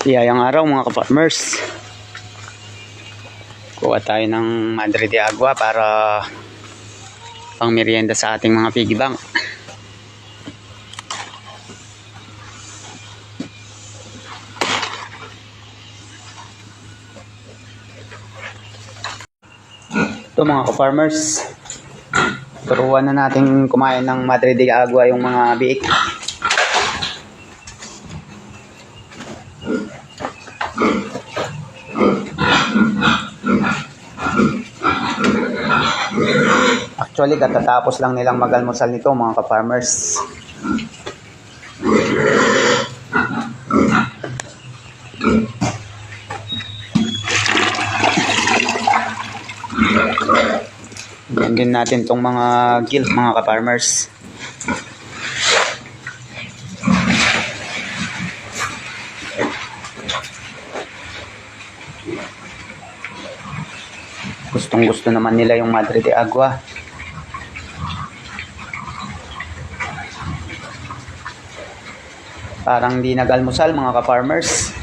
Iyayang araw mga ka-farmers. Kuha tayo ng Madre de Agua para pang merienda sa ating mga piggy bank. Ito mga ka-farmers, turuan na natin kumain ng Madre de Agua yung mga biik. Actually, katatapos lang nilang mag-almusal nito mga ka-farmers. Yan din natin tong mga gill mga ka-farmers. Gustong gusto naman nila yung Madre de Agua. Parang di nag-almusal mga ka-farmers.